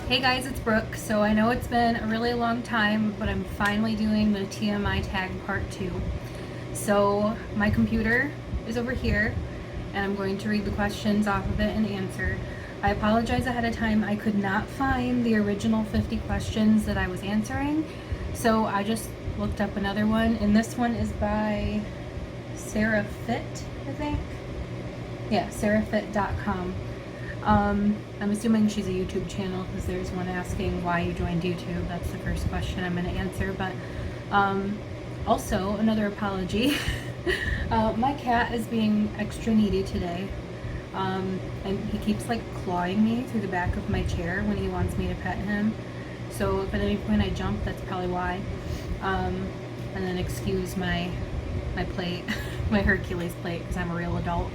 Hey guys, it's Brooke. So I know it's been a really long time, but I'm finally doing the TMI Tag Part 2. So my computer is over here, and I'm going to read the questions off of it and answer. I apologize ahead of time. I could not find the original 50 questions that I was answering, so I just looked up another one, and this one is by Sarah Fit, I think. Yeah, sarahfit.com. I'm assuming she's a YouTube channel because there's one asking why you joined YouTube. That's the first question I'm going to answer. But also, another apology. My cat is being extra needy today. And he keeps like clawing me through the back of my chair when he wants me to pet him. So if at any point I jump, that's probably why. And then excuse my plate, my Hercules plate, because I'm a real adult.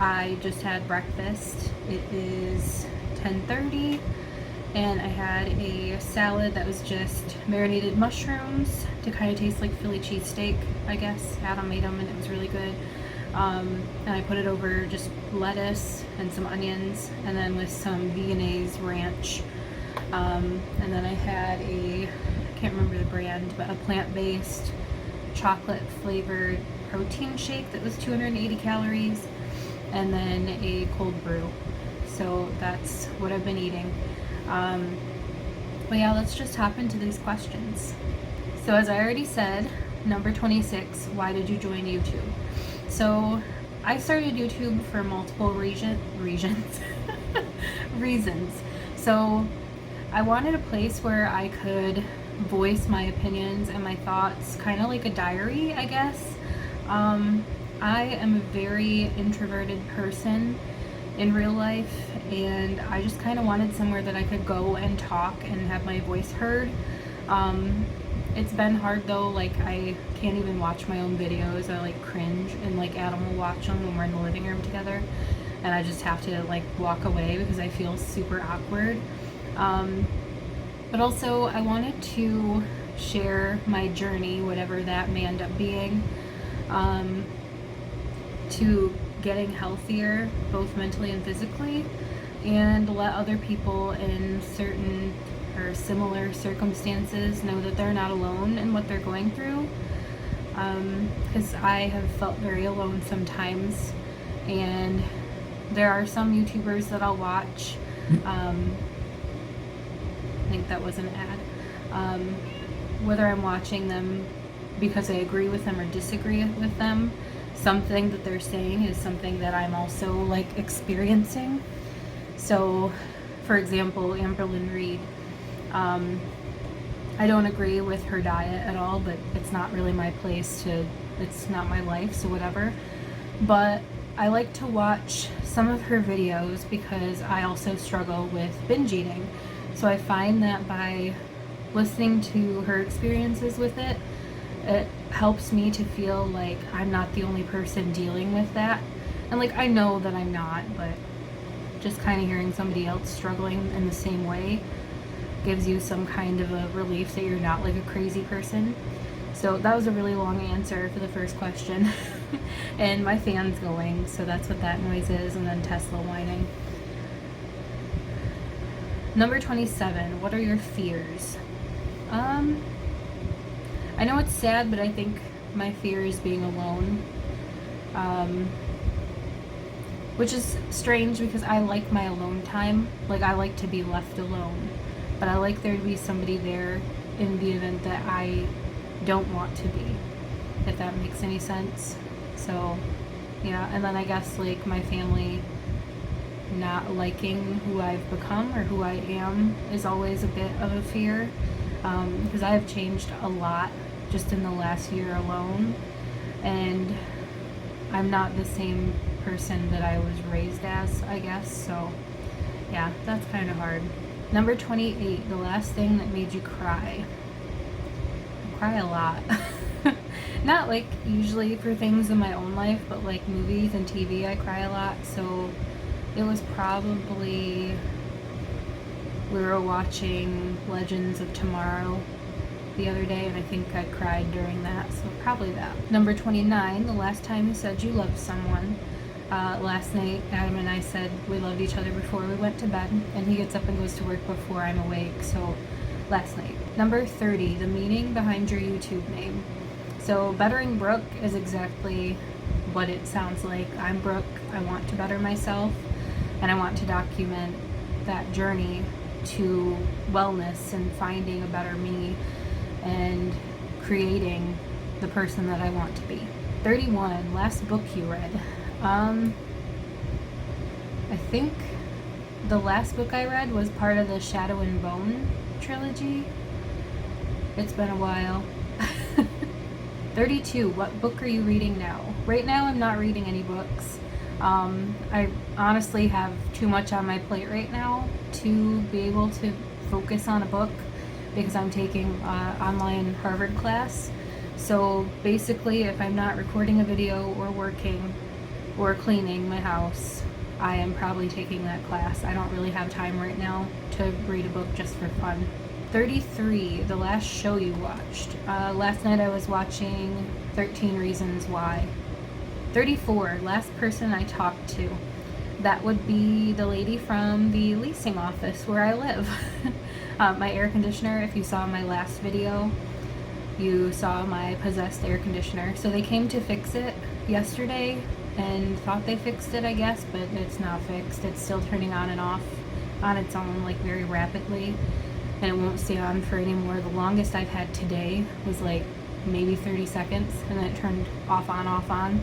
I just had breakfast. It is 10:30 and I had a salad that was just marinated mushrooms to kind of taste like Philly cheesesteak, I guess. Adam made them and it was really good. And I put it over just lettuce and some onions and then with some Viennese ranch. And then I had I can't remember the brand, but a plant-based chocolate flavored protein shake that was 280 calories. And then a cold brew. So that's what I've been eating. But yeah, let's just hop into these questions. So as I already said, number 26, why did you join YouTube? So I started YouTube for multiple reasons. So I wanted a place where I could voice my opinions and my thoughts, kind of like a diary, I guess. I am a very introverted person in real life, and I just kind of wanted somewhere that I could go and talk and have my voice heard. It's been hard though, like I can't even watch my own videos. I like cringe, and like Adam will watch them when we're in the living room together, and I just have to like walk away because I feel super awkward. But also I wanted to share my journey, whatever that may end up being. To getting healthier, both mentally and physically, and let other people in certain or similar circumstances know that they're not alone in what they're going through. Because I have felt very alone sometimes, and there are some YouTubers that I'll watch. I think that was an ad. Whether I'm watching them because I agree with them or disagree with them, something that they're saying is something that I'm also like experiencing. So for example, Amberlynn Reed, I don't agree with her diet at all, but it's not really my place to, it's not my life, so whatever. But I like to watch some of her videos because I also struggle with binge eating. So I find that by listening to her experiences with it, it helps me to feel like I'm not the only person dealing with that. And like I know that I'm not, but just kind of hearing somebody else struggling in the same way gives you some kind of a relief that you're not like a crazy person. So that was a really long answer for the first question. And my fan's going, so that's what that noise is, and then Tesla whining. Number 27, what are your fears? I know it's sad, but I think my fear is being alone. Which is strange because I like my alone time. Like I like to be left alone. But I like there to be somebody there in the event that I don't want to be. If that makes any sense. So, yeah. And then I guess like my family not liking who I've become or who I am is always a bit of a fear. Because I have changed a lot just in the last year alone, and I'm not the same person that I was raised as, I guess. So yeah, that's kind of hard. Number 28, the last thing that made you cry. I cry a lot. Not like usually for things in my own life, but like movies and TV I cry a lot. So it was probably, we were watching Legends of Tomorrow the other day, and I think I cried during that, so probably that. Number 29, the last time you said you loved someone. Last night, Adam and I said we loved each other before we went to bed, and he gets up and goes to work before I'm awake, so last night. Number 30, the meaning behind your YouTube name. So Bettering Brooke is exactly what it sounds like. I'm Brooke, I want to better myself, and I want to document that journey to wellness and finding a better me and creating the person that I want to be. 31, last book you read. I think the last book I read was part of the Shadow and Bone trilogy. It's been a while. 32, what book are you reading now? Right now I'm not reading any books. I honestly have too much on my plate right now to be able to focus on a book because I'm taking online Harvard class. So basically, if I'm not recording a video or working or cleaning my house, I am probably taking that class. I don't really have time right now to read a book just for fun. 33, the last show you watched. Last night I was watching 13 Reasons Why. 34, last person I talked to. That would be the lady from the leasing office where I live. My air conditioner, if you saw my last video, you saw my possessed air conditioner. So they came to fix it yesterday and thought they fixed it, I guess, but it's not fixed. It's still turning on and off on its own, like very rapidly, and it won't stay on for any more. The longest I've had today was like maybe 30 seconds, and then it turned off on.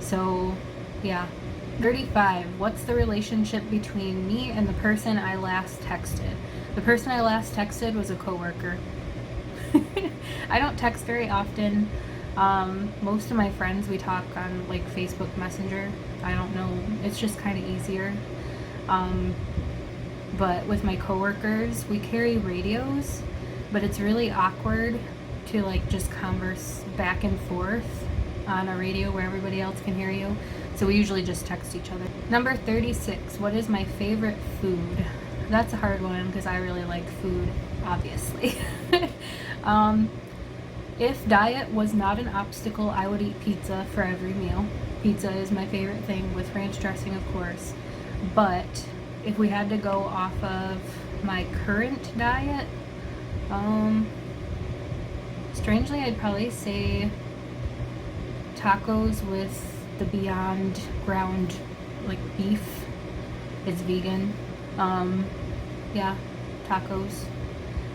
So yeah. 35, what's the relationship between me and the person I last texted? The person I last texted was a coworker. I don't text very often. Most of my friends, we talk on like Facebook Messenger. I don't know, it's just kind of easier. But with my coworkers, we carry radios, but it's really awkward to like just converse back and forth on a radio where everybody else can hear you. So we usually just text each other. Number 36, what is my favorite food? That's a hard one because I really like food, obviously. If diet was not an obstacle, I would eat pizza for every meal. Pizza is my favorite thing, with ranch dressing, of course. But if we had to go off of my current diet, strangely, I'd probably say tacos with the Beyond ground like beef. It's vegan. Yeah, tacos.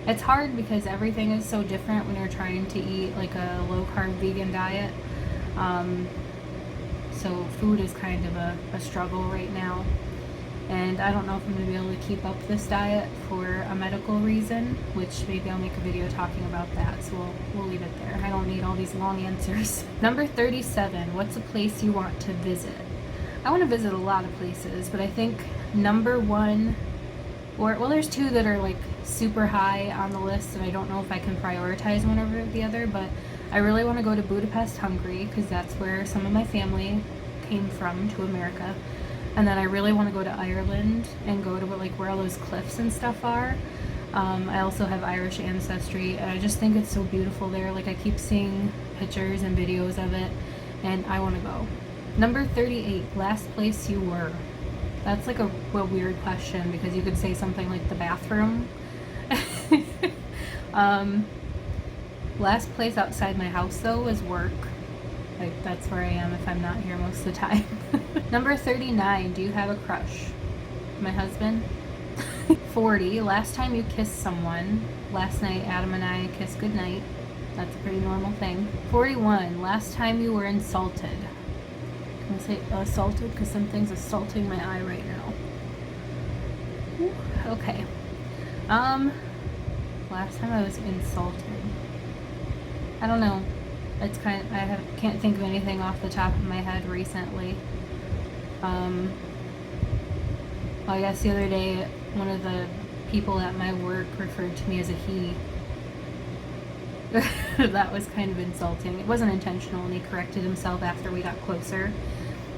It's hard because everything is so different when you're trying to eat like a low carb vegan diet. So food is kind of a struggle right now. And I don't know if I'm going to be able to keep up this diet for a medical reason, which maybe I'll make a video talking about that, so we'll leave it there. I don't need all these long answers. Number 37, what's a place you want to visit? I want to visit a lot of places, but I think number one, well, there's two that are like super high on the list, and I don't know if I can prioritize one over the other, but I really want to go to Budapest, Hungary, because that's where some of my family came from to America. And then I really want to go to Ireland and go to like where all those cliffs and stuff are. I also have Irish ancestry, and I just think it's so beautiful there. Like I keep seeing pictures and videos of it, and I want to go. Number 38, last place you were. That's like a weird question because you could say something like the bathroom. Last place outside my house though is work. Like that's where I am if I'm not here most of the time. Number 39, do you have a crush? My husband. 40, last time you kissed someone. Last night Adam and I kissed goodnight. That's a pretty normal thing. 41, last time you were insulted. Can I say assaulted? Because something's assaulting my eye right now. Ooh, okay. Last time I was insulted. I don't know. It's kind of, can't think of anything off the top of my head recently. Well, I guess the other day, one of the people at my work referred to me as a he. That was kind of insulting. It wasn't intentional, and he corrected himself after we got closer.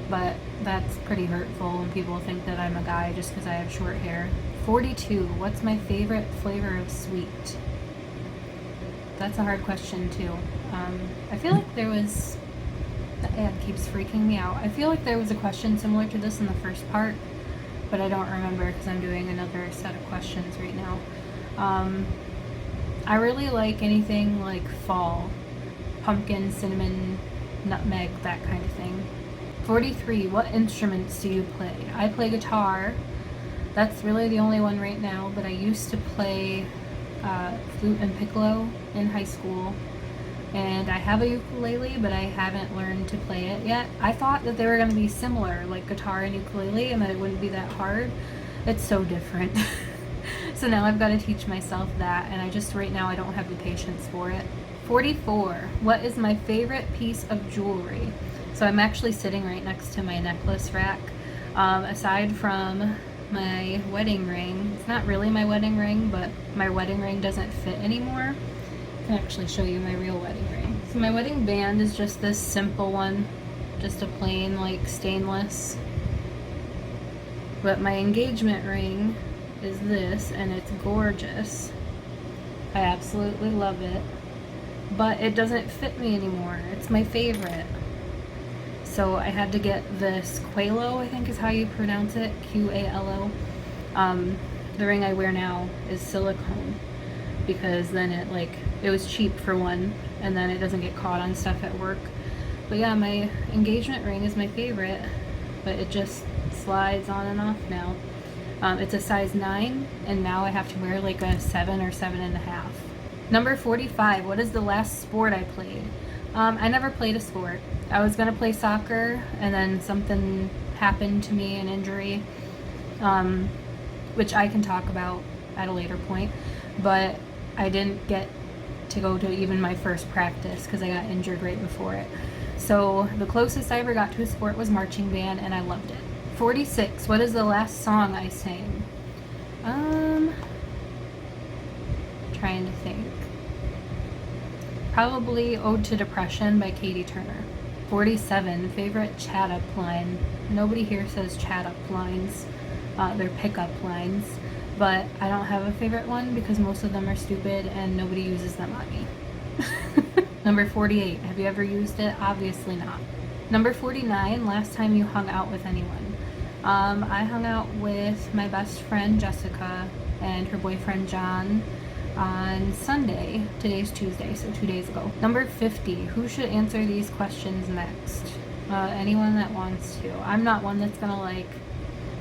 But that's pretty hurtful when people think that I'm a guy just because I have short hair. 42, what's my favorite flavor of sweet? That's a hard question too. I feel like there was The ad keeps freaking me out. I feel like there was a question similar to this in the first part, but I don't remember because I'm doing another set of questions right now. I really like anything like fall. Pumpkin, cinnamon, nutmeg, that kind of thing. 43, what instruments do you play? I play guitar. That's really the only one right now, but I used to play flute and piccolo in high school. And I have a ukulele, but I haven't learned to play it yet. I thought that they were going to be similar, like guitar and ukulele, and that it wouldn't be that hard. It's so different. So now I've got to teach myself that, and right now I don't have the patience for it. 44, what is my favorite piece of jewelry? So I'm actually sitting right next to my necklace rack. Aside from my wedding ring, it's not really my wedding ring, but my wedding ring doesn't fit anymore. I can actually show you my real wedding ring. So my wedding band is just this simple one, just a plain like stainless. But my engagement ring is this, and it's gorgeous. I absolutely love it, but it doesn't fit me anymore. It's my favorite. So I had to get this Qualo, I think is how you pronounce it, Q-A-L-O. The ring I wear now is silicone, because then it was cheap for one, and then it doesn't get caught on stuff at work. But yeah, my engagement ring is my favorite, but it just slides on and off now. It's a size 9, and now I have to wear like a 7 or 7.5. Number 45, what is the last sport I played? I never played a sport. I was gonna play soccer, and then something happened to me, an injury, which I can talk about at a later point, but I didn't get to go to even my first practice because I got injured right before it. So the closest I ever got to a sport was marching band, and I loved it. 46, what is the last song I sang? Trying to think. Probably Ode to Depression by Katie Turner. 47, favorite chat-up line. Nobody here says chat-up lines. They're pick-up lines. But I don't have a favorite one because most of them are stupid and nobody uses them on me. Number 48, have you ever used it? Obviously not. Number 49, last time you hung out with anyone. I hung out with my best friend Jessica and her boyfriend John on Sunday. Today's Tuesday, so 2 days ago. Number 50, who should answer these questions next? Anyone that wants to. I'm not one that's gonna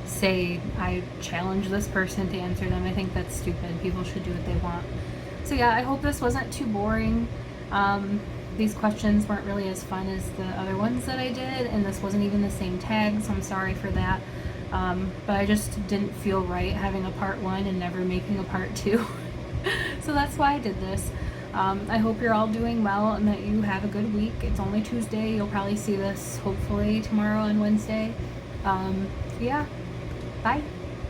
say I challenge this person to answer them. I think that's stupid. People should do what they want. So yeah, I hope this wasn't too boring. These questions weren't really as fun as the other ones that I did, and this wasn't even the same tag, so I'm sorry for that. But I just didn't feel right having a part 1 and never making a part 2. So that's why I did this. I hope you're all doing well and that you have a good week. It's only Tuesday. You'll probably see this hopefully tomorrow and Wednesday. Yeah. Bye.